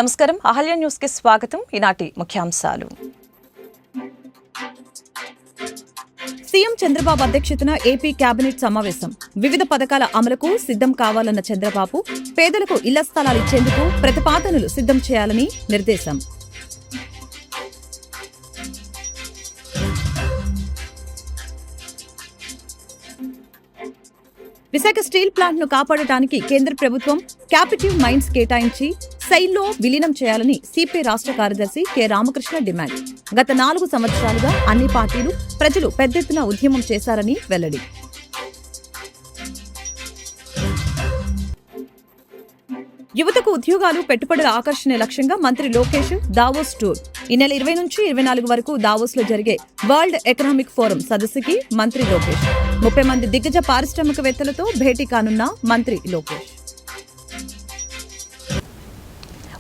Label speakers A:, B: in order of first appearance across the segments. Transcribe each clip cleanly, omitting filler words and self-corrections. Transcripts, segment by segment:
A: నమస్కారం. అహల్య న్యూస్ కి స్వాగతం. ఈనాటి ముఖ్యాంశాలు. సీఎం చంద్రబాబు అధ్యక్షతన ఏపీ కేబినెట్ సమావేశం. వివిధ పథకాల అమలుకు సిద్ధం కావాలన్న చంద్రబాబు పేదలకు ఇళ్ల స్థలాలు ఇచ్చేందుకు ప్రతిపాదనలు సిద్ధం చేయాలని నిర్దేశం. విశాఖ స్టీల్ ప్లాంట్ ను కాపాడటానికి కేంద్ర ప్రభుత్వం క్యాపిటివ్ మైన్స్ కేటాయించి సైల్లో విలీనం చేయాలని సిపిఐ రాష్ట్ర కార్యదర్శి కె రామకృష్ణ డిమాండ్. గత 4 సంవత్సరాలుగా అన్ని పార్టీలు, ప్రజలు పెద్ద ఎత్తున ఉద్యమం చేశారని వెల్లడి. యువతకు ఉద్యోగాలు, పెట్టుబడుల ఆకర్షణ లక్ష్యంగా మంత్రి లోకేష్ దావోస్ టూర్. ఈ నెల 20 నుంచి 24 వరకు దావోస్ లో జరిగే వరల్డ్ ఎకనామిక్ ఫోరం సదస్సుకి మంత్రి లోకేష్ 30 మంది దిగ్గజ పారిశ్రామికవేత్తలతో భేటీ కానున్న మంత్రి లోకేష్.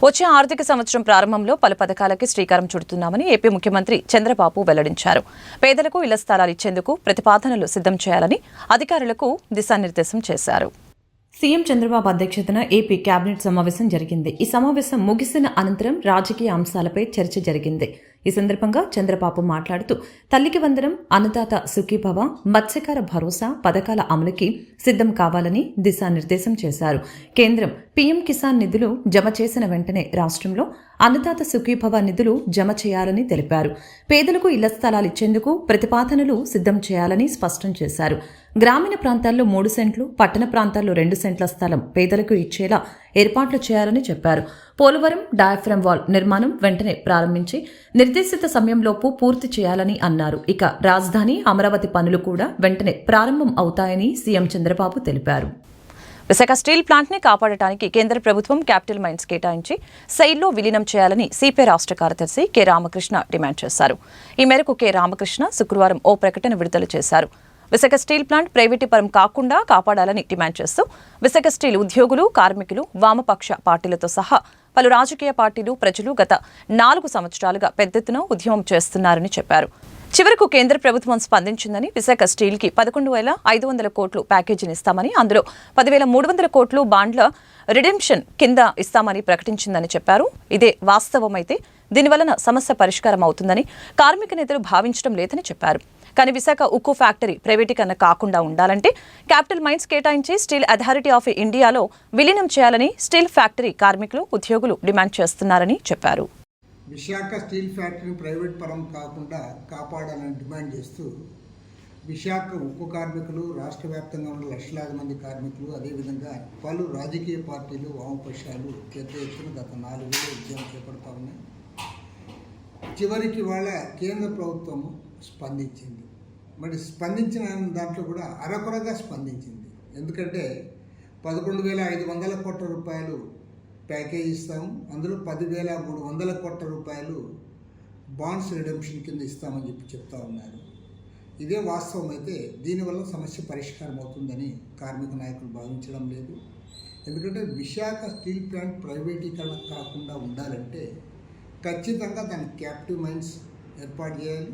A: వచ్చే ఆర్థిక సంవత్సరం ప్రారంభంలో పలు పథకాలకి శ్రీకారం చుడుతున్నామని ఏపీ ముఖ్యమంత్రి చంద్రబాబు వెల్లడించారు. పేదలకు ఇళ్ల స్థలాలు ఇచ్చేందుకు ప్రతిపాదనలు సిద్ధం చేయాలని అధికారులకు దిశానిర్దేశం చేశారు. సీఎం చంద్రబాబు అధ్యక్షతన ఏపీ కేబినెట్ సమావేశం జరిగింది. ఈ సమావేశం ముగిసిన అనంతరం రాజకీయ అంశాలపై చర్చ జరిగింది. ఈ సందర్భంగా చంద్రబాబు మాట్లాడుతూ తల్లికి వందనం, అన్నదాత సుఖీభవ, మత్స్యకార భరోసా పథకాల అమలుకి సిద్ధం కావాలని దిశానిర్దేశం చేశారు. కేంద్రం పీఎం కిసాన్ నిధులు జమ చేసిన వెంటనే రాష్ట్రంలో అన్నదాత సుఖీభవ నిధులు జమ చేయాలని తెలిపారు. పేదలకు ఇళ్ల స్థలాలు ఇచ్చేందుకు ప్రతిపాదనలు సిద్ధం చేయాలని స్పష్టం చేశారు. గ్రామీణ ప్రాంతాల్లో 3 సెంట్లు, పట్టణ ప్రాంతాల్లో 2 సెంట్ల స్థలం పేదలకు ఇచ్చేలా ఏర్పాట్లు చేయాలని చెప్పారు. పోలవరం డయాఫ్రమ్ వాల్ నిర్మాణం వెంటనే ప్రారంభించి నిర్దేశిత సమయంలోపు పూర్తి చేయాలని అన్నారు. ఇక రాజధాని అమరావతి పనులు కూడా వెంటనే ప్రారంభం అవుతాయని సీఎం చంద్రబాబు తెలిపారు. విశాఖ స్టీల్ ప్లాంట్ ని కాపాడటానికి కేంద్ర ప్రభుత్వం క్యాపిటల్ మైన్స్ కేటాయించి సైల్లో విలీనం చేయాలని సిపిఐ రాష్ట్ర కార్యదర్శి కె రామకృష్ణ డిమాండ్ చేశారు. ఈ మేరకు కె రామకృష్ణ శుక్రవారం ఓ ప్రకటన విడుదల చేశారు. విశాఖ స్టీల్ ప్లాంట్ ప్రైవేటీకరణ కాకుండా కాపాడాలని డిమాండ్ చేస్తూ విశాఖ స్టీల్ ఉద్యోగులు, కార్మికులు, వామపక్ష పార్టీలతో సహా పలు రాజకీయ పార్టీలు, ప్రజలు గత 4 సంవత్సరాలుగా పెద్ద ఎత్తున ఉద్యమం చేస్తున్నారని చెప్పారు. చివరకు కేంద్ర ప్రభుత్వం స్పందించిందని, విశాఖ స్టీల్ కి 11,500 కోట్లు ప్యాకేజీని ఇస్తామని, అందులో 10,300 కోట్లు బాండ్ల రిడెంప్షన్ కింద ఇస్తామని ప్రకటించిందని చెప్పారు. ఇదే వాస్తవమైతే దీనివలన సమస్య పరిష్కారం అవుతుందని కార్మిక నేతలు భావించడం లేదని చెప్పారు. కానీ విశాఖ ఉక్కు ఫ్యాక్టరీ ప్రైవేటీకరణ కాకుండా ఉండాలంటే క్యాపిటల్ మైన్స్ కేటాయించి స్టీల్ అథారిటీ ఆఫ్ ఇండియాలో విలీనం చేయాలని స్టీల్ ఫ్యాక్టరీ కార్మికులు, ఉద్యోగులు డిమాండ్ చేస్తున్నారని చెప్పారు.
B: విశాఖ స్టీల్ ఫ్యాక్టరీని ప్రైవేట్ పరం కాకుండా కాపాడాలని డిమాండ్ చేస్తూ విశాఖ ఉక్కు కార్మికులు, రాష్ట్ర వ్యాప్తంగా ఉన్న లక్షలాది మంది కార్మికులు, అదేవిధంగా పలు రాజకీయ పార్టీలు, వామపక్షాలు పెద్ద ఎత్తున గత 4 ఏళ్ళు ఉద్యమం చేపడతా ఉన్నాయి. చివరికి వాళ్ళ కేంద్ర ప్రభుత్వం స్పందించింది. మరి స్పందించిన దాంట్లో కూడా అరకొరగా స్పందించింది. ఎందుకంటే 11,500 కోట్ల రూపాయలు ప్యాకేజ్ ఇస్తాము, అందులో 10,300 కోట్ల రూపాయలు బాండ్స్ రిడెంప్షన్ కింద ఇస్తామని చెప్తా ఉన్నారు. ఇదే వాస్తవం అయితే దీనివల్ల సమస్య పరిష్కారం అవుతుందని కార్మిక నాయకులు భావించడం లేదు. ఎందుకంటే విశాఖ స్టీల్ ప్లాంట్ ప్రైవేటీకరణ కాకుండా ఉండాలంటే ఖచ్చితంగా దాన్ని క్యాపిటివ్ మైన్స్ ఏర్పాటు చేయాలి.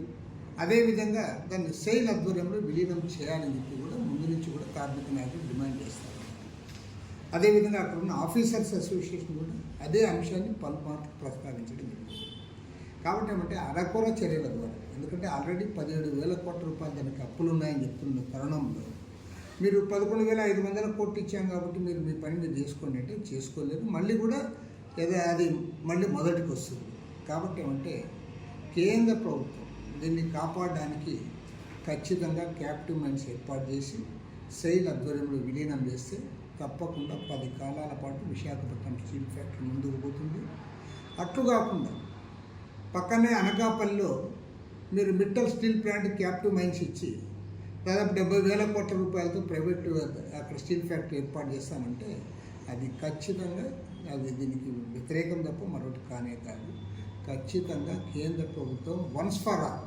B: అదేవిధంగా దాన్ని సెయిల్ ఆధ్వర్యంలో విలీనం చేయాలని చెప్పి కూడా ముందు నుంచి కూడా కార్మిక నాయకులు డిమాండ్ చేస్తారు. అదేవిధంగా అక్కడ ఉన్న ఆఫీసర్స్ అసోసియేషన్ కూడా అదే అంశాన్ని పలుమార్లు ప్రస్తావించడం జరిగింది. కాబట్టి ఏమంటే అరకొర చర్యల ద్వారా, ఎందుకంటే ఆల్రెడీ 17,000 కోట్ల రూపాయలు దానికి అప్పులు ఉన్నాయని చెప్తున్న తరుణంలో మీరు 11,500 కోట్లు ఇచ్చాం కాబట్టి మీరు మీ పని మీరు చేసుకోండి అంటే చేసుకోలేదు. మళ్ళీ కూడా అది మళ్ళీ మొదటికి వస్తుంది. కాబట్టి ఏమంటే కేంద్ర ప్రభుత్వం దీన్ని కాపాడడానికి ఖచ్చితంగా క్యాపిటివ్ మైన్స్ ఏర్పాటు చేసి సెయిల్ ఆధ్వర్యంలో విలీనం చేస్తే తప్పకుండా 10 కాలాల పాటు విశాఖపట్నం స్టీల్ ఫ్యాక్టరీ ముందుకు పోతుంది. అట్లు కాకుండా పక్కనే అనకాపల్లిలో మీరు Mittal steel plant captive mines ఇచ్చి దాదాపు 70,000 కోట్ల రూపాయలతో ప్రైవేట్ అక్కడ స్టీల్ ఫ్యాక్టరీ ఏర్పాటు చేస్తామంటే అది ఖచ్చితంగా దీనికి వ్యతిరేకం తప్ప మరొకటి కానే కాదు. ఖచ్చితంగా కేంద్ర ప్రభుత్వం వన్స్ ఫర్ ఆల్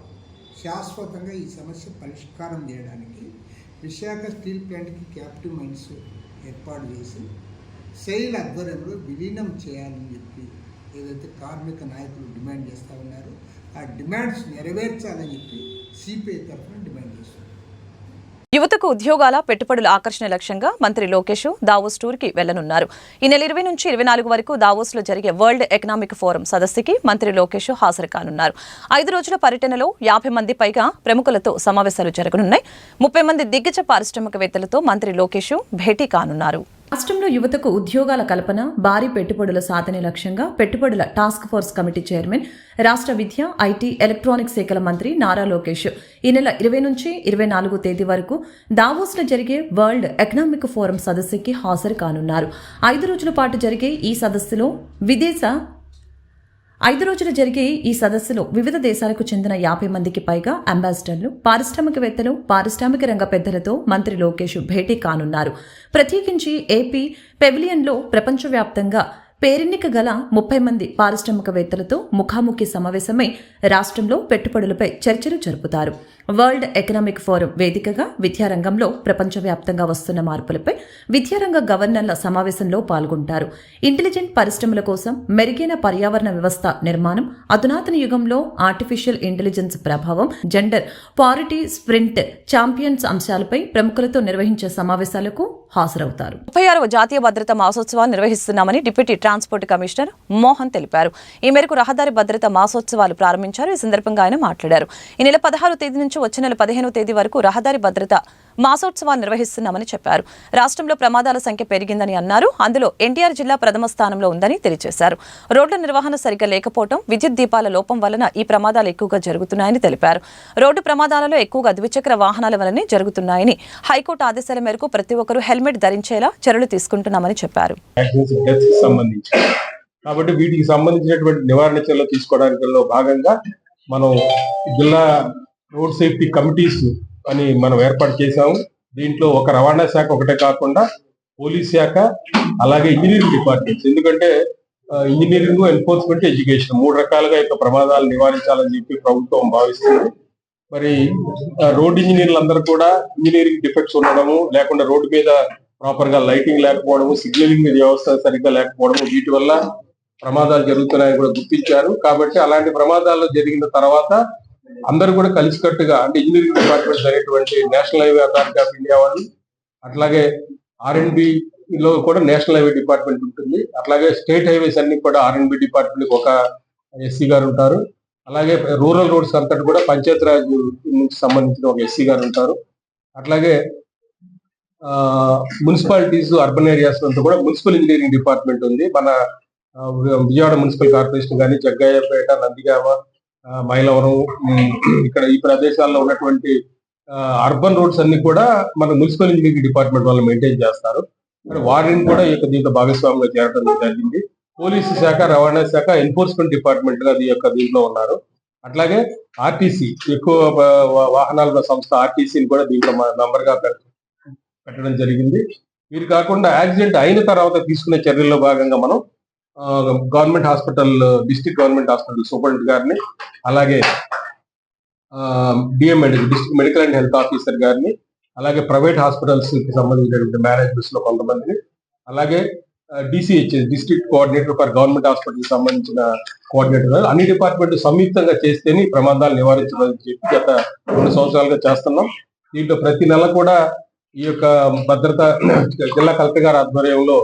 B: శాశ్వతంగా ఈ సమస్య పరిష్కారం చేయడానికి విశాఖ స్టీల్ ప్లాంట్కి క్యాపిటివ్ మైన్స్ ఏర్పాటు చేసి సెయిల్ ఆధ్వర్యంలో విలీనం చేయాలని చెప్పి ఏదైతే కార్మిక నాయకులు డిమాండ్ చేస్తూ ఉన్నారో ఆ డిమాండ్స్ నెరవేర్చాలని చెప్పి సిపిఐ తరఫున డిమాండ్ చేస్తున్నారు.
A: యువతకు ఉద్యోగాల పెట్టుబడుల ఆకర్షణ లక్ష్యంగా మంత్రి లోకేష్ దావోస్ టూర్ కి వెళ్లనున్నారు. ఈ నెల 20 నుంచి 24 వరకు దావోస్ లో జరిగే వరల్డ్ ఎకనామిక్ ఫోరం సదస్సుకి మంత్రి లోకేష్ హాజరు కానున్నారు. 5 రోజుల పర్యటనలో 50 మంది పైగా ప్రముఖులతో సమావేశాలు జరగనున్నాయి. 30 మంది దిగ్గజ పారిశ్రామికవేత్తలతో మంత్రి లోకేష్ భేటీ కానున్నారు. రాష్ట్రంలో యువతకు ఉద్యోగాల కల్పన, భారీ పెట్టుబడుల సాధనే లక్ష్యంగా పెట్టుబడుల టాస్క్ ఫోర్స్ కమిటీ చైర్మన్, రాష్ట్ర విద్య, ఐటీ, ఎలక్ట్రానిక్స్ శాఖల మంత్రి నారా లోకేష్ ఈ నెల 20 నుంచి 24 తేదీ వరకు దావోస్లో జరిగే వరల్డ్ ఎకనామిక్ ఫోరం సదస్సుకి హాజరు కానున్నారు. 5 రోజుల పాటు జరిగే ఈ సదస్సులో వివిధ దేశాలకు చెందిన 50 మందికి పైగా అంబాసిడర్లు, పారిశ్రామికవేత్తలు, పారిశ్రామిక రంగ పెద్దలతో మంత్రి లోకేష్ భేటీ కానున్నారు. ప్రత్యేకించి ఏపీ పెవిలియన్లో ప్రపంచవ్యాప్తంగా పేరెన్నిక గల 30 మంది పారిశ్రామికవేత్తలతో ముఖాముఖి సమావేశమై రాష్ట్రంలో పెట్టుబడులపై చర్చలు జరుపుతారు. వరల్డ్ ఎకనామిక్ ఫోరం వేదికగా విద్యారంగంలో ప్రపంచవ్యాప్తంగా వస్తున్న మార్పులపై విద్యారంగ గవర్నర్ల సమావేశంలో పాల్గొంటారు. ఇంటెలిజెంట్ పరిశ్రమల కోసం మెరుగైన పర్యావరణ వ్యవస్థ నిర్మాణం, అధునాతన యుగంలో ఆర్టిఫిషియల్ ఇంటెలిజెన్స్ ప్రభావం, జెండర్ పారిటీ, స్ప్రింట్ ఛాంపియన్స్ అంశాలపై ప్రముఖులతో నిర్వహించే సమావేశాలకు హాజరవుతారు. 36వ జాతీయ భద్రతా మాసోత్సవాలు నిర్వహిస్తున్నామని డిప్యూటీ ట్రాన్స్పోర్ట్ కమిషనర్ మోహన్ తెలిపారు. ఈ మేరకు రహదారి భద్రతా మాసోత్సవాలు ప్రారంభించారు. ఈ సందర్భంగా ఆయన మాట్లాడారు. ఈ నెల 16వ తేదీ నుంచి వచ్చే నెల 15వ తేదీ వరకు రహదారి భద్రతా మాసోత్సవాలు నిర్వహిస్తున్నామని చెప్పారు. రాష్ట్రంలో ప్రమాదాల సంఖ్య పెరిగిందని అన్నారు. అందులో ఎన్టీఆర్ జిల్లా ప్రథమ స్థానంలో ఉందని తెలియజేశారు. రోడ్ల నిర్వహణ సరిగ్గా లేకపోవడం, విద్యుత్ దీపాల లోపం వలన ఈ ప్రమాదాలు ఎక్కువగా జరుగుతున్నాయని తెలిపారు. రోడ్డు ప్రమాదాలలో ఎక్కువగా ద్విచక్ర వాహనాల వలనే జరుగుతున్నాయని, హైకోర్టు ఆదేశాల మేరకు ప్రతి ఒక్కరూ హెల్మెట్ ధరించేలా చర్యలు తీసుకుంటున్నామని చెప్పారు.
C: కాబట్టి వీటికి సంబంధించినటువంటి నివారణ చర్యలు తీసుకోవడానికి భాగంగా మనం జిల్లా రోడ్ సేఫ్టీ కమిటీస్ అని మనం ఏర్పాటు చేశాము. దీంట్లో ఒక రవాణా శాఖ ఒకటే కాకుండా పోలీస్ శాఖ, అలాగే ఇంజనీరింగ్ డిపార్ట్మెంట్స్, ఎందుకంటే ఇంజనీరింగ్, ఎన్ఫోర్స్మెంట్, ఎడ్యుకేషన్ 3 రకాలుగా యొక్క ప్రమాదాలు నివారించాలని చెప్పి ప్రభుత్వం భావిస్తుంది. మరి రోడ్ ఇంజనీర్లు అందరూ కూడా ఇంజనీరింగ్ డిఫెక్ట్స్ ఉండడము, లేకుండా రోడ్డు మీద ప్రాపర్ గా లైటింగ్ లేకపోవడము, సిగ్నలింగ్ వ్యవస్థ సరిగ్గా లేకపోవడము, వీటి వల్ల ప్రమాదాలు జరుగుతున్నాయని కూడా గుర్తించారు. కాబట్టి అలాంటి ప్రమాదాలు జరిగిన తర్వాత అందరూ కూడా కలిసికట్టుగా, అంటే ఇంజనీరింగ్ డిపార్ట్మెంట్స్ అనేటువంటి national highway authority of India వాళ్ళు, అట్లాగే R&B లో కూడా నేషనల్ హైవే డిపార్ట్మెంట్ ఉంటుంది. అట్లాగే స్టేట్ హైవేస్ అన్ని కూడా R&B డిపార్ట్మెంట్ ఒక ఎస్సీ గారు ఉంటారు. అలాగే రూరల్ రోడ్స్ అంతటి కూడా పంచాయతీరాజ్ నుంచి సంబంధించిన ఒక ఎస్సీ గారు ఉంటారు. అట్లాగే మున్సిపాలిటీస్, అర్బన్ ఏరియాస్ అంతా కూడా మున్సిపల్ ఇంజనీరింగ్ డిపార్ట్మెంట్ ఉంది. మన విజయవాడ మున్సిపల్ కార్పొరేషన్ కానీ, జగ్గయ్యపేట, నందిగామ, మైలవరం, ఇక్కడ ఈ ప్రదేశాల్లో ఉన్నటువంటి అర్బన్ రోడ్స్ అన్ని కూడా మన మున్సిపల్ ఇంజనీరింగ్ డిపార్ట్మెంట్ వాళ్ళు మెయింటైన్ చేస్తారు. వారిని కూడా దీంట్లో భాగస్వామ్యంగా చేరడం జరిగింది. పోలీసు శాఖ, రవాణా శాఖ, ఎన్ఫోర్స్మెంట్ డిపార్ట్మెంట్ గా దీంట్లో ఉన్నారు. అట్లాగే ఆర్టీసీ, ఎక్కువ వాహనాల సంస్థ ఆర్టీసీని కూడా దీంట్లో మెంబర్ గా పెట్టడం జరిగింది. వీరు కాకుండా యాక్సిడెంట్ అయిన తర్వాత తీసుకునే చర్యల్లో భాగంగా మనం government hospital, district government hospital superintendent గారిని, అలాగే డిఎంఎడ్, district medical and health officer గారిని, అలాగే ప్రైవేట్ హాస్పిటల్స్ కి సంబంధించినటువంటి మేనేజ్మెంట్స్ లో కొంతమందిని, అలాగే DCHS, district coordinator for government hospital సంబంధించిన కోఆర్డినేటర్, అన్ని డిపార్ట్మెంట్ సంయుక్తంగా చేస్తేనే ప్రమాదాలు నివారించమని చెప్పి గత 2 సంవత్సరాలుగా చేస్తున్నాం. దీంట్లో ప్రతి నెల కూడా ఈ యొక్క భద్రత జిల్లా కలెక్టర్ గారి ఆధ్వర్యంలో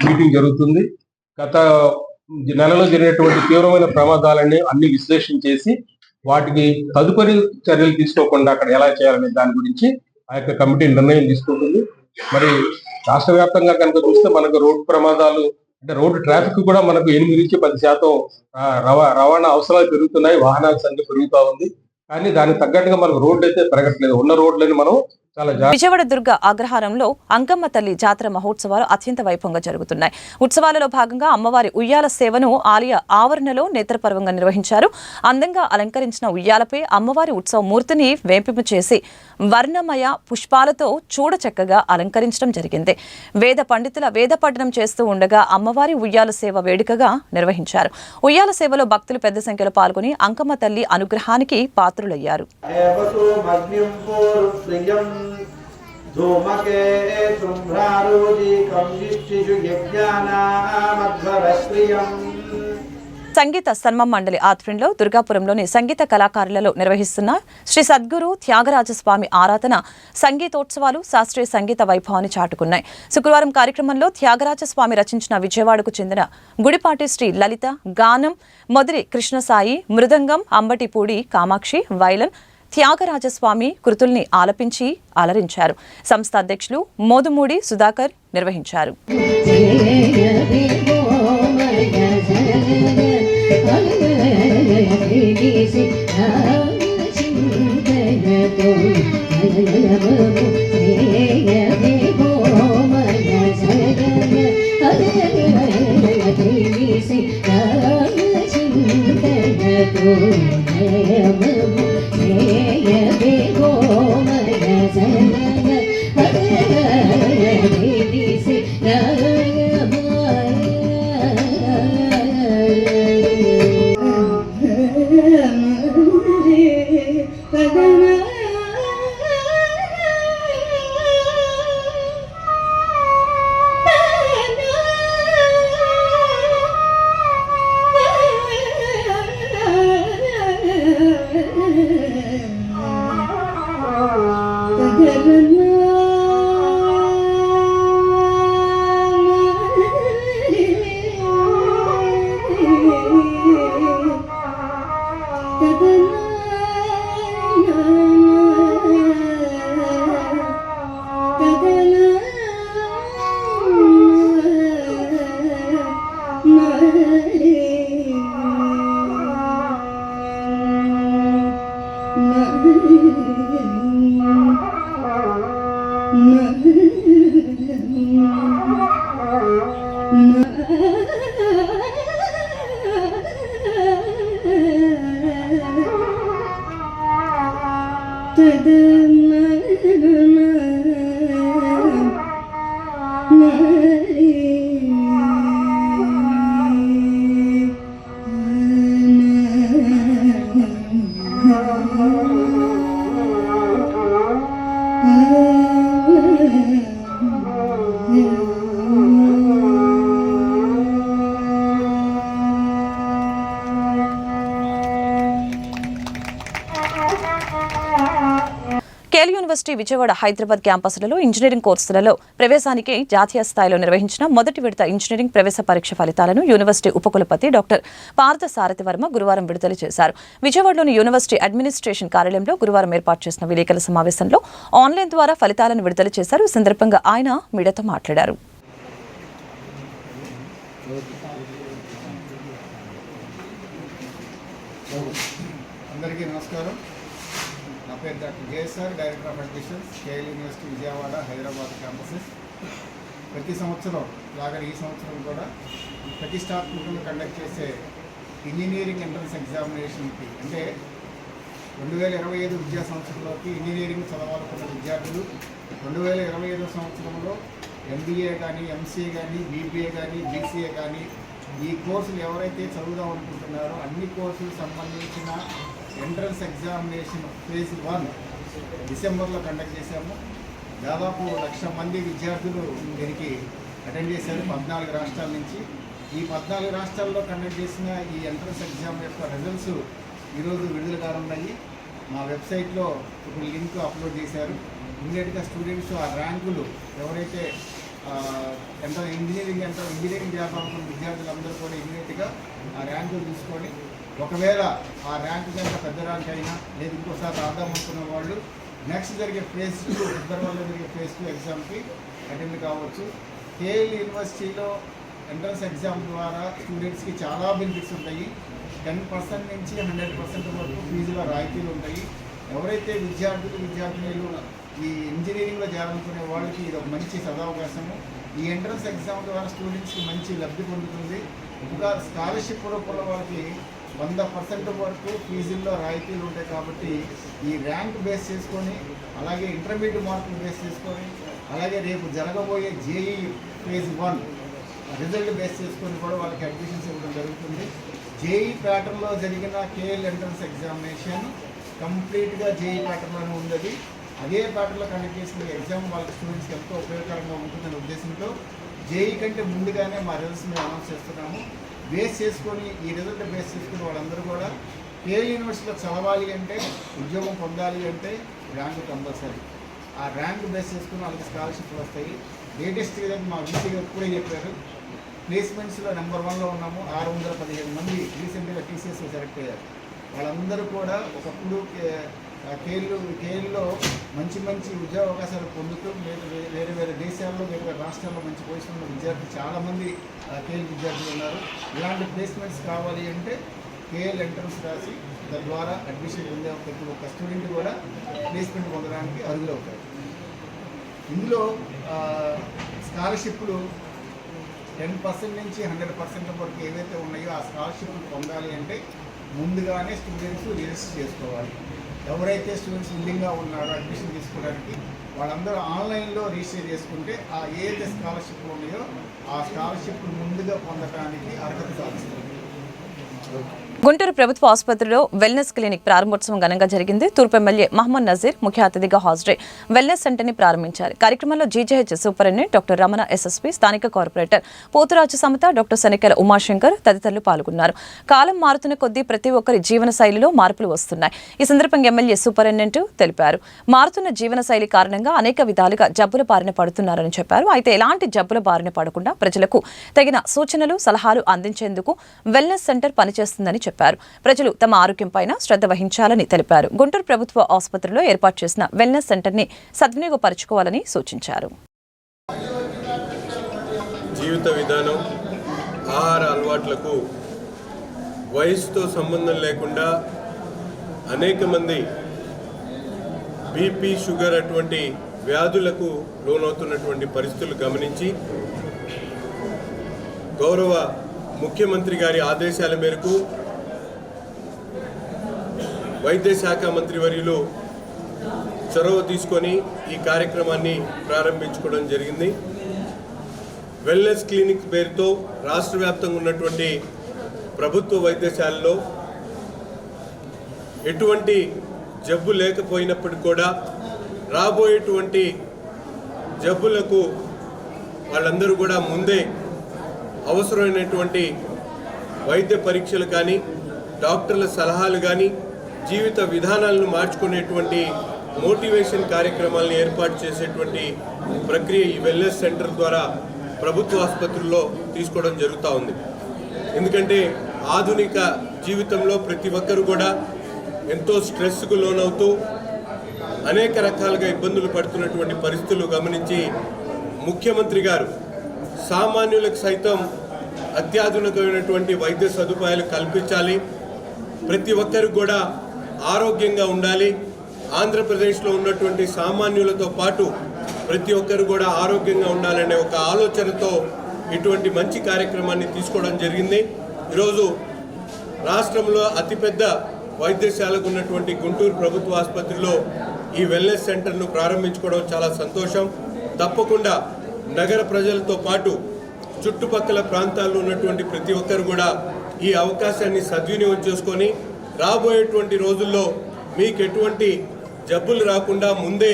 C: మీటింగ్ జరుగుతుంది. గత నెలలో జరిగినటువంటి తీవ్రమైన ప్రమాదాలన్నీ అన్ని విశ్లేషణ చేసి వాటికి తదుపరి చర్యలు తీసుకోకుండా అక్కడ ఎలా చేయాలనే దాని గురించి ఆ యొక్క కమిటీ నిర్ణయం తీసుకుంటుంది. మరి రాష్ట్ర వ్యాప్తంగా కనుక చూస్తే మనకు రోడ్డు ప్రమాదాలు, అంటే రోడ్డు ట్రాఫిక్ కూడా మనకు 8 నుంచి 10% రవాణా అవసరాలు పెరుగుతున్నాయి, వాహనాల సంఖ్య పెరుగుతూ ఉంది. కానీ దానికి తగ్గట్టుగా మనకు రోడ్లు అయితే పెరగట్లేదు. ఉన్న రోడ్లని మనం
A: విజయవాడ దుర్గ అగ్రహారంలో అంకమ్మ తల్లి జాతర మహోత్సవాలు అత్యంత వైభవంగా జరుగుతున్నాయి. ఉత్సవాలలో భాగంగా అమ్మవారి ఉయ్యాల సేవను ఆలయ ఆవరణలో నేత్రపర్వంగా నిర్వహించారు. అందంగా అలంకరించిన ఉయ్యాలపై అమ్మవారి ఉత్సవ మూర్తిని వేంపింపు చేసి వర్ణమయ పుష్పాలతో చూడచక్కగా అలంకరించడం జరిగింది. వేద పండితుల వేద పఠనం చేస్తూ ఉండగా అమ్మవారి ఉయ్యాల సేవ వేడుకగా నిర్వహించారు. ఉయ్యాల సేవలో భక్తులు పెద్ద సంఖ్యలో పాల్గొని అంకమ్మ తల్లి అనుగ్రహానికి పాత్రులయ్యారు.
D: धूमके शुभ्रारोजीकं जिष्टिषु यज्ञानामध्वरश्रियम्
A: సంగీత సన్మం మండలి ఆధ్వర్యంలో దుర్గాపురంలోని సంగీత కళాకారులలో నిర్వహిస్తున్న శ్రీ సద్గురు త్యాగరాజస్వామి ఆరాధన సంగీతోత్సవాలు శాస్త్రీయ సంగీత వైభవాన్ని చాటుకున్నాయి. శుక్రవారం కార్యక్రమంలో త్యాగరాజస్వామి రచించిన విజయవాడకు చెందిన గుడిపాటి శ్రీ లలిత గానం, మొదటి కృష్ణసాయి మృదంగం, అంబటిపూడి కామాక్షి వైలన్ త్యాగరాజస్వామి కృతుల్ని ఆలపించి అలరించారు. సంస్థ అధ్యక్షులు మోదుమూడి సుధాకర్ నిర్వహించారు. కేల్ యూనివర్సిటీ విజయవాడ హైదరాబాద్ క్యాంపస్లలో ఇంజనీరింగ్ కోర్సులలో ప్రవేశానికి జాతీయ స్థాయిలో నిర్వహించిన మొదటి విడత ఇంజనీరింగ్ ప్రవేశ పరీక్ష ఫలితాలను యూనివర్సిటీ ఉపకులపతి డాక్టర్ పార్థసారథి వర్మ గురువారం విడుదల చేశారు. విజయవాడలోని యూనివర్సిటీ అడ్మినిస్ట్రేషన్ కార్యాలయంలో గురువారం ఏర్పాటు చేసిన విలేకరుల సమావేశంలో ఆన్లైన్ ద్వారా ఫలితాలను విడుదల చేశారు. ఈ సందర్భంగా ఆయన మీడియాతో మాట్లాడారు.
D: అందరికీ నమస్కారం. నా పేరు doctor JSR, director of admissions, KL university Vijayawada Hyderabad campuses. ప్రతి సంవత్సరం లాగా ఈ సంవత్సరం కూడా ప్రతిష్టాత్మకంగా కండక్ట్ చేసే ఇంజనీరింగ్ ఎంట్రన్స్ ఎగ్జామినేషన్కి అంటే 2025 విద్యా సంవత్సరంలోకి ఇంజనీరింగ్ చదవాలనుకున్న విద్యార్థులు 2025 సంవత్సరంలో MBA కానీ, MCA కానీ, BBA కానీ, BCA కానీ ఈ కోర్సులు ఎవరైతే చదువుదాం అనుకుంటున్నారో అన్ని కోర్సులకు సంబంధించిన ఎంట్రన్స్ ఎగ్జామినేషన్ ఫేజ్ 1 డిసెంబర్లో కండక్ట్ చేశాము. దాదాపు 1,00,000 మంది విద్యార్థులు దీనికి అటెండ్ చేశారు 14 రాష్ట్రాల నుంచి. ఈ 14 రాష్ట్రాల్లో కండక్ట్ చేసిన ఈ ఎంట్రన్స్ ఎగ్జామ్ యొక్క రిజల్ట్స్ ఈరోజు విడుదల కానున్నాయి. మా వెబ్సైట్లో ఇప్పుడు లింక్ అప్లోడ్ చేశారు. ఇమీడియట్గా స్టూడెంట్స్ ఆ ర్యాంకులు ఎవరైతే ఇంజనీరింగ్ చేయాలనుకున్న విద్యార్థులందరూ కూడా ఇమీడియట్గా ఆ ర్యాంకులు తీసుకొని ఒకవేళ ఆ ర్యాంకు కనుక పెద్ద ర్యాంక్ అయినా లేదు ఇంకోసారి రాద్దాం అనుకున్న వాళ్ళు నెక్స్ట్ జరిగే ఫేజ్ 2 ఫిబ్రవరిలో జరిగే ఫేజ్ 2 ఎగ్జామ్కి అటెండ్ కావచ్చు. కేఎల్ యూనివర్సిటీలో ఎంట్రన్స్ ఎగ్జామ్ ద్వారా స్టూడెంట్స్కి చాలా బెనిఫిట్స్ ఉంటాయి. 10% నుంచి 100% వరకు ఫీజులో రాయితీలు ఉంటాయి. ఎవరైతే విద్యార్థులు ఈ ఇంజనీరింగ్లో చేయాలనుకునే వాళ్ళకి ఇది ఒక మంచి సదవకాశము. ఈ ఎంట్రన్స్ ఎగ్జామ్ ద్వారా స్టూడెంట్స్కి మంచి లబ్ధి పొందుతుంది. ఇంకా స్కాలర్షిప్ రూపంలో వాళ్ళకి 100% వరకు ఫీజుల్లో రాయితీలు ఉంటాయి. కాబట్టి ఈ ర్యాంక్ బేస్ చేసుకొని అలాగే ఇంటర్మీడియట్ మార్కులు బేస్ చేసుకొని అలాగే రేపు జరగబోయే JEE ఫేజ్ 1 రిజల్ట్ బేస్ చేసుకొని కూడా వాళ్ళకి అడ్మిషన్స్ ఇవ్వడం జరుగుతుంది. JEE ప్యాటర్న్లో జరిగిన కేఎల్ ఎంట్రన్స్ ఎగ్జామినేషన్ కంప్లీట్గా JEE ప్యాటర్న్లోనే ఉంది. అదే ప్యాటర్న్లో కండక్ట్ చేసిన ఎగ్జామ్ వాళ్ళ స్టూడెంట్స్కి ఎంతో ఉపయోగకరంగా ఉంటుందనే ఉద్దేశంతో JEE కంటే ముందుగానే మా రిజల్ట్స్ మేము అనౌన్స్ చేస్తున్నాము. బేస్ చేసుకొని ఈ రిజల్ట్ బేస్ చేసుకుని వాళ్ళందరూ కూడా కేఎల్ యూనివర్సిటీలో చదవాలి అంటే, ఉద్యోగం పొందాలి అంటే ర్యాంకు కంపల్సరీ. ఆ ర్యాంక్ బేస్ చేసుకుని వాళ్ళకి స్కాలర్షిప్లు వస్తాయి. లేటెస్ట్గా మా వీసీ గారు ఇప్పుడే చెప్పారు, ప్లేస్మెంట్స్లో నెంబర్ 1లో ఉన్నాము. 615 మంది రీసెంట్గా టీసీఎస్లో సెలెక్ట్ అయ్యారు. వాళ్ళందరూ కూడా ఒకప్పుడు కేఎల్లో మంచి ఉద్యోగ అవకాశాలు పొందుతూ వేరే దేశాల్లో, వేరే రాష్ట్రాల్లో మంచి పొజిషన్లో విద్యార్థులు చాలామంది కేఎల్ విద్యార్థులు ఉన్నారు. ఇలాంటి ప్లేస్మెంట్స్ కావాలి అంటే కేఎల్ ఎంట్రన్స్ రాసి తద్వారా అడ్మిషన్ పొందే ప్రతి ఒక్క స్టూడెంట్ కూడా ప్లేస్మెంట్ పొందడానికి అర్హులవుతారు. ఇందులో స్కాలర్షిప్లు 10% నుంచి 100% వరకు ఏవైతే ఉన్నాయో ఆ స్కాలర్షిప్లు పొందాలి అంటే ముందుగానే స్టూడెంట్స్ రిజిస్టర్ చేసుకోవాలి. ఎవరైతే స్టూడెంట్స్ విల్లింగ్గా ఉన్నారో అడ్మిషన్ తీసుకోవడానికి వాళ్ళందరూ ఆన్లైన్లో రిజిస్టర్ చేసుకుంటే ఆ ఏదైతే స్కాలర్షిప్లు ఉన్నాయో ఆ స్కాలర్షిప్లు ముందుగా పొందడానికి అర్హత సాధిస్తారు.
A: గుంటూరు ప్రభుత్వ ఆసుపత్రిలో వెల్నెస్ క్లినిక్ ప్రారంభోత్సవం ఘనంగా జరిగింది. తూర్పు ఎమ్మెల్యే మహమ్మద్ నజీర్ ముఖ్య అతిథిగా హాజరై వెల్నెస్ సెంటర్ని ప్రారంభించారు. కార్యక్రమంలో GGH superintendent doctor Ramana SSP, స్థానిక కార్పొరేటర్ పోతురాజు సమత, డాక్టర్ సనికెల ఉమాశంకర్ తదితరులు పాల్గొన్నారు. కాలం మారుతున్న కొద్దీ ప్రతి ఒక్కరి జీవన శైలిలో మార్పులు వస్తున్నాయి. ఈ సందర్భంగా ఎమ్మెల్యే సూపరింటెండెంట్ తెలిపారు, మారుతున్న జీవన శైలి కారణంగా అనేక విధాలుగా జబ్బుల బారిన పడుతున్నారని చెప్పారు. అయితే ఎలాంటి జబ్బుల బారిన పడకుండా ప్రజలకు తగిన సూచనలు, సలహాలు అందించేందుకు వెల్నెస్ సెంటర్ పనిచేస్తుందని చెప్పారు. ప్రజలు తమ ఆరోగ్యంపై శ్రద్ధ వహించాలని తెలిపారు. గుంటూరు ప్రభుత్వ ఆసుపత్రిలో ఏర్పాటు చేసిన వెల్నెస్ సెంటర్ని సద్వినియోగపరచుకోవాలని సూచించారు.
E: జీవిత విధానం, ఆహార అలవాట్లకు వయసుతో సంబంధం లేకుండా అనేక మంది బీపీ, షుగర్ అటువంటి వ్యాధులకు లోనవుతున్నటువంటి పరిస్థితులు గమనించి గౌరవ ముఖ్యమంత్రి గారి ఆదేశాల మేరకు వైద్య శాఖ మంత్రివర్యులు చొరవ తీసుకొని ఈ కార్యక్రమాన్ని ప్రారంభించుకోవడం జరిగింది. వెల్నెస్ క్లినిక్ పేరుతో రాష్ట్ర వ్యాప్తంగా ఉన్నటువంటి ప్రభుత్వ వైద్యశాలలో ఎటువంటి జబ్బు లేకపోయినప్పటికీ కూడా రాబోయేటువంటి జబ్బులకు వాళ్ళందరూ కూడా ముందే అవసరమైనటువంటి వైద్య పరీక్షలు కానీ, డాక్టర్ల సలహాలు కానీ, జీవిత విధానాలను మార్చుకునేటువంటి మోటివేషన్ కార్యక్రమాలను ఏర్పాటు చేసేటువంటి ప్రక్రియ ఈ వెల్నెస్ సెంటర్ ద్వారా ప్రభుత్వ ఆసుపత్రుల్లో తీసుకోవడం జరుగుతూ ఉంది. ఎందుకంటే ఆధునిక జీవితంలో ప్రతి ఒక్కరు కూడా ఎంతో స్ట్రెస్కు లోనవుతూ అనేక రకాలుగా ఇబ్బందులు పడుతున్నటువంటి పరిస్థితులు గమనించి ముఖ్యమంత్రి గారు సామాన్యులకు సైతం అత్యాధునికమైనటువంటి వైద్య సదుపాయాలు కల్పించాలి, ప్రతి ఒక్కరు కూడా ఆరోగ్యంగా ఉండాలి, ఆంధ్రప్రదేశ్లో ఉన్నటువంటి సామాన్యులతో పాటు ప్రతి ఒక్కరు కూడా ఆరోగ్యంగా ఉండాలనే ఒక ఆలోచనతో ఇటువంటి మంచి కార్యక్రమాన్ని తీసుకోవడం జరిగింది. ఈరోజు రాష్ట్రంలో అతిపెద్ద వైద్యశాలకు ఉన్నటువంటి గుంటూరు ప్రభుత్వ ఆసుపత్రిలో ఈ వెల్నెస్ సెంటర్ను ప్రారంభించుకోవడం చాలా సంతోషం. తప్పకుండా నగర ప్రజలతో పాటు చుట్టుపక్కల ప్రాంతాల్లో ఉన్నటువంటి ప్రతి ఒక్కరు కూడా ఈ అవకాశాన్ని సద్వినియోగం చేసుకొని రాబోయేటువంటి రోజుల్లో మీకు ఎటువంటి జబ్బులు రాకుండా ముందే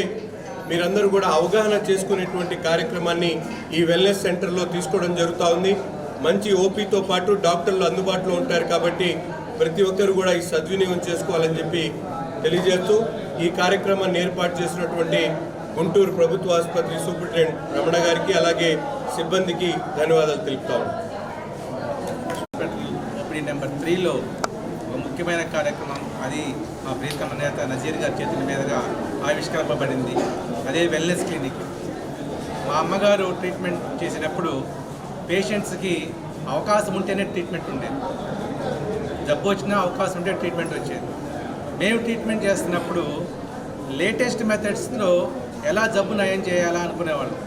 E: మీరందరూ కూడా అవగాహన చేసుకునేటువంటి కార్యక్రమాన్ని ఈ వెల్నెస్ సెంటర్లో తీసుకోవడం జరుగుతూ ఉంది. మంచి ఓపీతో పాటు డాక్టర్లు అందుబాటులో ఉంటారు కాబట్టి ప్రతి ఒక్కరు కూడా ఈ సద్వినియోగం చేసుకోవాలని చెప్పి తెలియజేస్తూ ఈ కార్యక్రమాన్ని ఏర్పాటు చేసినటువంటి గుంటూరు ప్రభుత్వ ఆసుపత్రి సూపరింటెండెంట్ రమణ గారికి అలాగే సిబ్బందికి ధన్యవాదాలు తెలుపుతాము.
F: నెంబర్ 3లో ముఖ్యమైన కార్యక్రమం అది మా ప్రియతమ నేత నజీర్ గారి చేతుల మీదుగా ఆవిష్కరింపబడింది. అదే వెల్నెస్ క్లినిక్. మా అమ్మగారు ట్రీట్మెంట్ చేసినప్పుడు పేషెంట్స్కి అవకాశం ఉంటేనే ట్రీట్మెంట్ ఉండేది, జబ్బు వచ్చినా అవకాశం ఉంటే ట్రీట్మెంట్ వచ్చేది. మేము ట్రీట్మెంట్ చేస్తున్నప్పుడు లేటెస్ట్ మెథడ్స్లో ఎలా జబ్బు నయం చేయాలా అనుకునేవాళ్ళం.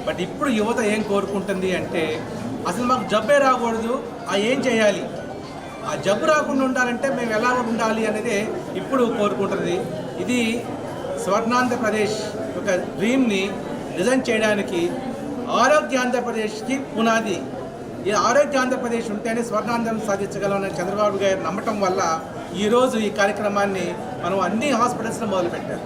F: బట్ ఇప్పుడు యువత ఏం కోరుకుంటుంది అంటే అసలు మాకు జబ్బే రాకూడదు, ఏం చేయాలి, ఆ జబ్బు రాకుండా ఉండాలంటే మేము ఎలా ఉండాలి అనేది ఇప్పుడు కోరుకుంటుంది. ఇది స్వర్ణాంధ్రప్రదేశ్ ఒక డ్రీమ్ని నిజం చేయడానికి ఆరోగ్య ఆంధ్రప్రదేశ్కి పునాది. ఈ ఆరోగ్య ఆంధ్రప్రదేశ్ ఉంటేనే స్వర్ణాంధ్రం సాధించగలమని చంద్రబాబు గారు నమ్మటం వల్ల ఈరోజు ఈ కార్యక్రమాన్ని మనం అన్ని హాస్పిటల్స్లో మొదలుపెట్టారు.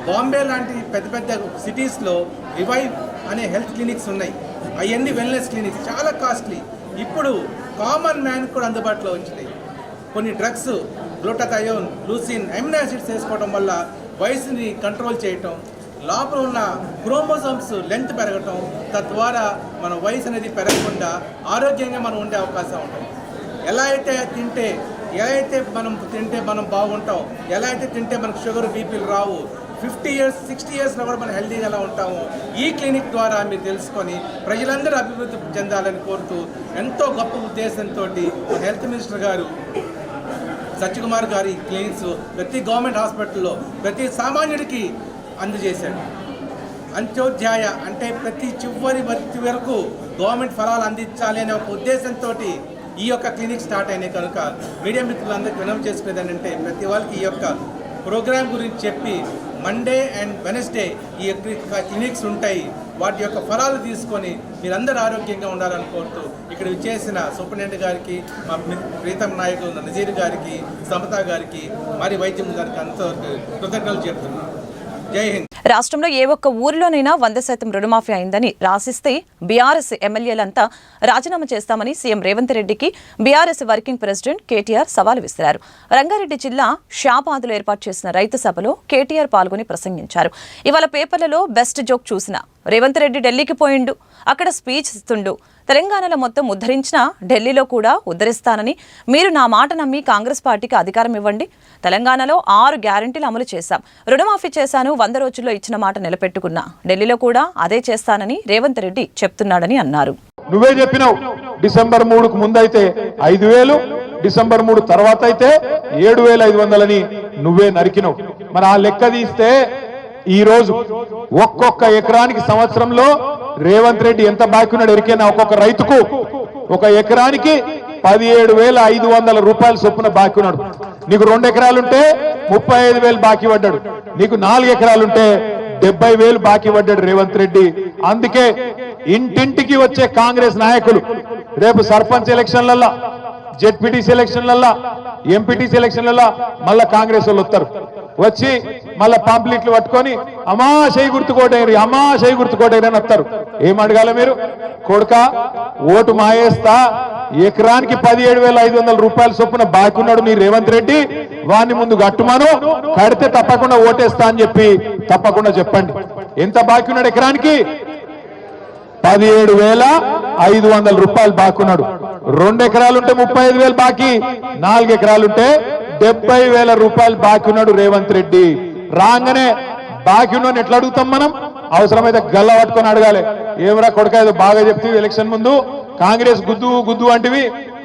F: బాంబే లాంటి పెద్ద పెద్ద సిటీస్లో రివైవ్ అనే హెల్త్ క్లినిక్స్ ఉన్నాయి. అవన్నీ వెల్నెస్ క్లినిక్స్ చాలా కాస్ట్లీ. ఇప్పుడు కామన్ మ్యాన్ కూడా అందుబాటులో వచ్చినాయి. కొన్ని drugs glutathione, leucine, amino acids వేసుకోవడం వల్ల వయసుని కంట్రోల్ చేయటం, లోపల ఉన్న క్రోమోజోమ్స్ లెంత్ పెరగటం, తద్వారా మన వయసు అనేది పెరగకుండా ఆరోగ్యంగా మనం ఉండే అవకాశం ఉంటుంది. ఎలా అయితే మనం తింటే మనం బాగుంటాం, ఎలా అయితే తింటే మనకు షుగర్, బీపీలు రావు, 50 years 60 yearsలో కూడా మనం హెల్తీగా ఎలా ఉంటాము ఈ క్లినిక్ ద్వారా మీరు తెలుసుకొని ప్రజలందరూ అభివృద్ధి చెందాలని కోరుతూ ఎంతో గొప్ప ఉద్దేశంతో హెల్త్ మినిస్టర్ గారు సత్యకుమార్ గారి క్లినిక్స్ ప్రతి గవర్నమెంట్ హాస్పిటల్లో ప్రతి సామాన్యుడికి అందజేశాడు. అంత్యోధ్యాయ అంటే ప్రతి చివరి వ్యక్తి వరకు గవర్నమెంట్ ఫలాలు అందించాలి అనే ఒక ఉద్దేశంతో ఈ యొక్క క్లినిక్ స్టార్ట్ అయినాయి. కనుక మీడియా మిత్రులందరికీ వినవి చేసుకునేది ఏంటంటే ప్రతి వాళ్ళకి ఈ యొక్క ప్రోగ్రాం గురించి చెప్పి మండే అండ్ వెనస్డే ఈ యొక్క క్లినిక్స్ ఉంటాయి, వాటి యొక్క ఫలాలు తీసుకొని మీరందరూ ఆరోగ్యంగా ఉండాలని కోరుతూ ఇక్కడ చేసిన సూపరింటెండెంట్ గారికి, మా ప్రీతం నాయకులు నజీర్ గారికి, సమతా గారికి, మరి వైద్యం గారికి అంత కృతజ్ఞతలు చెప్తున్నాను. జై హింద్.
A: రాష్ట్రంలో ఏ ఒక్క ఊరిలోనైనా 100% రుణమాఫీ అయిందని రాసిస్తే బీఆర్ఎస్ ఎమ్మెల్యేలంతా రాజీనామా చేస్తామని సీఎం రేవంత్ రెడ్డికి బీఆర్ఎస్ వర్కింగ్ ప్రెసిడెంట్ కేటీఆర్ సవాల్ విసిరారు. రంగారెడ్డి జిల్లా షాబాద్లో ఏర్పాటు చేసిన రైతు సభలో కేటీఆర్ పాల్గొని ప్రసంగించారు. ఇవాళ పేపర్లలో బెస్ట్ జోక్ చూసిన రేవంత్ రెడ్డి ఢిల్లీకి పోయిండు, అక్కడ స్పీచ్ ఇస్తుండు, తెలంగాణలో మొత్తం ఉద్ధరించినా ఢిల్లీలో కూడా ఉద్ధరిస్తానని మీరు నా మాట నమ్మి కాంగ్రెస్ పార్టీకి అధికారం ఇవ్వండి. తెలంగాణలో 6 గ్యారెంటీలు అమలు చేశాం, రుణమాఫీ చేశాను, 100 రోజుల్లో ఇచ్చిన మాట నిలబెట్టుకున్నా, ఢిల్లీలో కూడా అదే చేస్తానని రేవంత్ రెడ్డి చెప్తున్నాడని అన్నారు.
G: నువ్వే చెప్పినావు డిసెంబర్ 3కు ముందైతే 5,000, డిసెంబర్ 3 తర్వాత అయితే 7,500 నువ్వే నరికినావు. మరి ఆ లెక్క తీస్తే ఈ రోజు ఒక్కొక్క ఎకరానికి సంవత్సరంలో రేవంత్ రెడ్డి ఎంత బాకీ ఉన్నాడు ఎరికైనా? ఒక్కొక్క రైతుకు ఒక ఎకరానికి 17,500 రూపాయల చొప్పున బాకీ ఉన్నాడు. నీకు 2 ఎకరాలుంటే 35,000 బాకీ పడ్డాడు, నీకు 4 ఎకరాలుంటే 70,000 బాకీ పడ్డాడు రేవంత్ రెడ్డి. అందుకే ఇంటింటికి వచ్చే కాంగ్రెస్ నాయకులు రేపు సర్పంచ్ ఎలక్షన్లల్లా, జెడ్పీటీసీ ఎలక్షన్లల్లా, ఎంపీటీసీ ఎలక్షన్లల్లా మళ్ళా కాంగ్రెస్ వాళ్ళు వస్తారు. వచ్చి మళ్ళా పాంప్లెట్లు పట్టుకొని అమ్మా చేయి గుర్తుకోటేరి, అమ్మా చేయి గుర్తుకోటేరి అని వస్తారు. ఏం అడగాల మీరు? కొడుక ఓటు మాయేస్తా, ఎకరానికి 17,500 రూపాయల చొప్పున బాకీ ఉన్నాడు నీ రేవంత్ రెడ్డి, వాడిని ముందు కట్టుమాను, కడితే తప్పకుండా ఓటేస్తా అని చెప్పి తప్పకుండా చెప్పండి. ఎంత బాకీ ఉన్నాడు ఎకరానికి? 17,500 రూపాయలు బాకీ ఉన్నాడు. 2 ఎకరాలుంటే 35,000 బాకీ, 4 ఎకరాలుంటే 70,000 రూపాయలు బాకీ ఉన్నాడు రేవంత్ రెడ్డి. రాగానే బాకీ ఉన్నాను ఎట్లా అడుగుతాం మనం? అవసరమైతే గల్ల పట్టుకొని అడగాలి. ఏమరా కొడుక ఏదో బాగా చెప్తీవి ఎలక్షన్ ముందు, కాంగ్రెస్ గుద్దు గుద్దు అంటివి,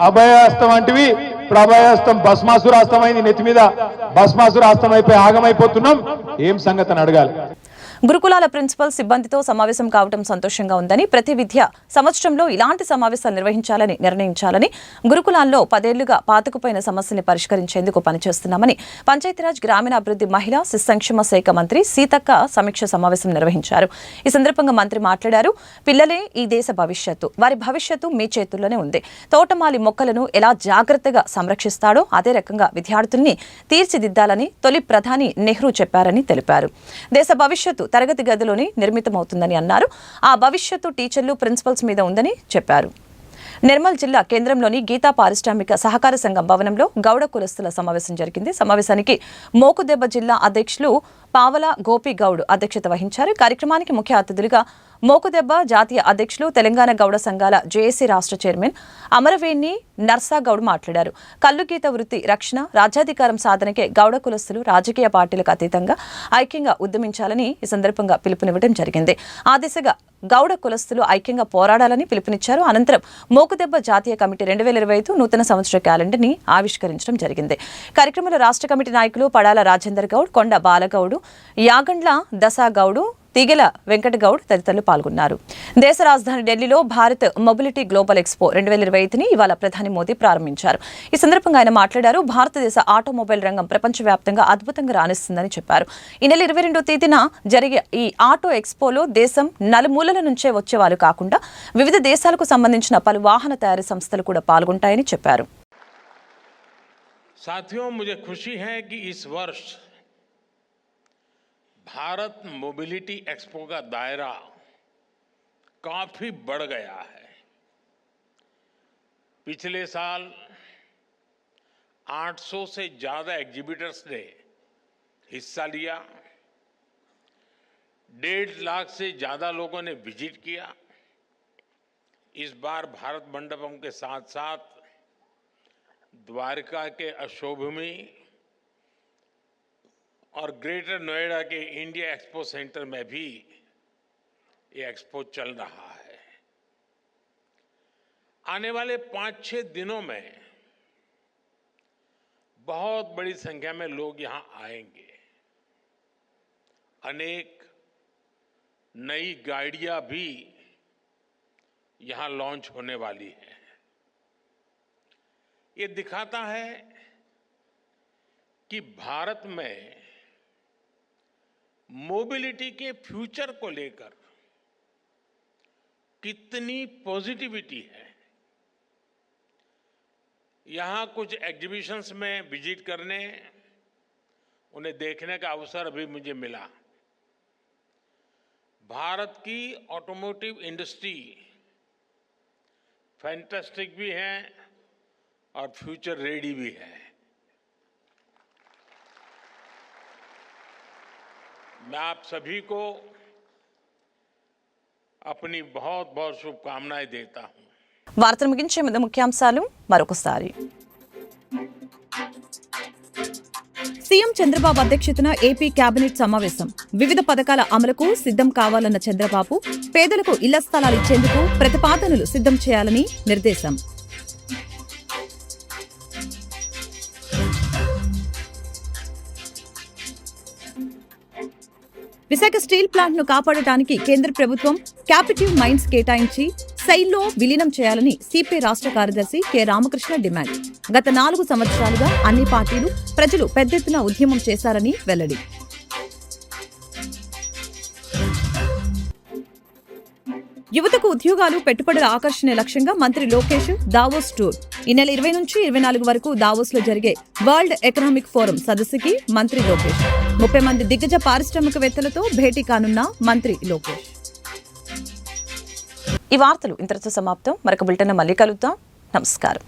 G: అభయాస్తం అంటివి, ఇప్పుడు అభయాస్తం భస్మాసురాస్తం అయింది, నెత్తి మీద భస్మాసురాస్తం అయిపోయి ఆగమైపోతున్నాం, ఏం సంగతి అని అడగాలి.
A: గురుకులాల ప్రిన్సిపల్ సిబ్బందితో సమావేశం కావడం సంతోషంగా ఉందని, ప్రతి విద్యా సంవత్సరంలో ఇలాంటి సమావేశాలు నిర్వహించాలని నిర్ణయించాలని, గురుకులాల్లో 10 ఏళ్లుగా పాతుకుపోయిన సమస్యల్ని పరిష్కరించేందుకు పనిచేస్తున్నామని పంచాయతీరాజ్, గ్రామీణాభివృద్ధి, మహిళా శిశు సంక్షేమ శాఖ మంత్రి సీతక్క సమీక్ష సమావేశం నిర్వహించారు. ఈ సందర్భంగా మంత్రి మాట్లాడారు. పిల్లలే ఈ దేశ భవిష్యత్తు, వారి భవిష్యత్తు మీ చేతుల్లోనే ఉంది. తోటమాలి మొక్కలను ఎలా జాగ్రత్తగా సంరక్షిస్తాడో అదే రకంగా విద్యార్థుల్ని తీర్చిదిద్దాలని తొలి ప్రధాని నెహ్రూ చెప్పారని తెలిపారు. దేశ భవిష్యత్తు తరగతి గదిలోని నిర్మితమవుతుందని అన్నారు. ఆ భవిష్యత్తు టీచర్లు, ప్రిన్సిపల్స్ మీద ఉందని చెప్పారు. నిర్మల్ జిల్లా కేంద్రంలోని గీతా పారిశ్రామిక సహకార సంఘం భవనంలో గౌడ కులస్తుల సమావేశం జరిగింది. సమావేశానికి మోకుదెబ్బ జిల్లా అధ్యక్షులు పావల గోపి గౌడ్ అధ్యక్షత వహించారు. కార్యక్రమానికి ముఖ్య అతిథులుగా మోకుదెబ్బ జాతీయ అధ్యక్షులు, తెలంగాణ గౌడ సంఘాల జేఏసీ రాష్ట్ర చైర్మన్ అమరవేణి నర్సాగౌడ్ మాట్లాడారు. కల్లుగీత వృత్తి రక్షణ, రాజ్యాధికారం సాధనకే గౌడ కులస్తులు రాజకీయ పార్టీలకు అతీతంగా ఐక్యంగా ఉద్యమించాలని ఈ సందర్భంగా పిలుపునివ్వడం జరిగింది. ఆ దిశగా గౌడ కులస్తులు ఐక్యంగా పోరాడాలని పిలుపునిచ్చారు. అనంతరం మోకుదెబ్బ జాతీయ కమిటీ 2025 నూతన సంవత్సర క్యాలెండర్ ని ఆవిష్కరించడం జరిగింది. కార్యక్రమంలో రాష్ట్ర కమిటీ నాయకులు పడాల రాజేందర్ గౌడ్, కొండ బాలగౌడు, యాగండ్ల దసాగౌడు, తీగెల వెంకటగౌడ్ తదితరులు పాల్గొన్నారు. దేశ రాజధాని ఢిల్లీలో భారత్ మొబిలిటీ గ్లోబల్ ఎక్స్పో 2025ని ఇవాళ ప్రధాని మోదీ ప్రారంభించారు. ఈ సందర్భంగా ఆయన మాట్లాడారు. భారతదేశ ఆటోమొబైల్ రంగం ప్రపంచవ్యాప్తంగా అద్భుతంగా రాణిస్తుందని చెప్పారు. ఈ నెల 22వ తేదీన జరిగే ఈ ఆటో ఎక్స్పోలో దేశం నలుమూలల నుంచే వచ్చేవారు కాకుండా వివిధ దేశాలకు సంబంధించిన పలు వాహన తయారీ సంస్థలు కూడా పాల్గొంటాయని చెప్పారు.
H: साथियों, मुझे खुशी है कि इस वर्ष भारत मोबिलिटी एक्सपो का दायरा काफी बढ़ गया है. पिछले साल 800 से ज्यादा एग्जीबिटर्स ने हिस्सा लिया, 1.5 लाख से ज्यादा लोगों ने विजिट किया। इस बार भारत मंडपम के साथ साथ द्वारका के अशोभूमि और ग्रेटर नोएडा के इंडिया एक्सपो सेंटर में भी ये एक्सपो चल रहा है। आने वाले 5-6 दिनों में बहुत बड़ी संख्या में लोग यहां आएंगे। अनेक नई गाड़ियां भी यहां लॉन्च होने वाली है। ये दिखाता है कि भारत में मोबिलिटी के फ्यूचर को लेकर कितनी पॉजिटिविटी है। यहां कुछ एग्जीबिशंस में विजिट करने, उन्हें देखने का अवसर अभी मुझे मिला। भारत की ऑटोमोटिव इंडस्ट्री फैंटास्टिक भी है और फ्यूचर रेडी भी है। मैं आप सभी को अपनी बहुत बहुत शुभकामनाएं देता हूं।
A: వార్తలు ముగించే ముందు ముఖ్యాంశాలు మరొకసారి. సీఎం చంద్రబాబు అధ్యక్షతన ఏపీ కేబినెట్ సమావేశం. వివిధ పథకాల అమలుకు సిద్ధం కావాలన్న చంద్రబాబు పేదలకు ఇళ్ల స్థలాలు ఇచ్చేందుకు ప్రతిపాదనలు సిద్ధం చేయాలని నిర్దేశం. విశాఖ స్టీల్ ప్లాంట్ ను కాపాడటానికి కేంద్ర ప్రభుత్వం క్యాపిటివ్ మైన్స్ కేటాయించి సైల్లో విలీనం చేయాలని సిపిఐ రాష్ట్ర కార్యదర్శి కె రామకృష్ణ డిమాండ్. గత 4 సంవత్సరాలుగా అన్ని పార్టీలు, ప్రజలు పెద్ద ఎత్తున ఉద్యమం చేశారని వెల్లడి. యువతకు ఉద్యోగాలు, పెట్టుబడుల ఆకర్షణ లక్ష్యంగా మంత్రి లోకేష్ దావోస్ టూర్. ఈ నెల 20 నుంచి 24 వరకు దావోస్ లో జరిగే వరల్డ్ ఎకనామిక్ ఫోరం సదస్సుకి మంత్రి లోకేష్. 30 మంది దిగ్గజ పారిశ్రామికవేత్తలతో భేటీ కానున్న మంత్రి లోకేష్. ఈ వార్తలు ఇంతటితో సమాప్తం. మరొక బులెటిన్ మళ్ళీ కలుద్దాం. నమస్కారం.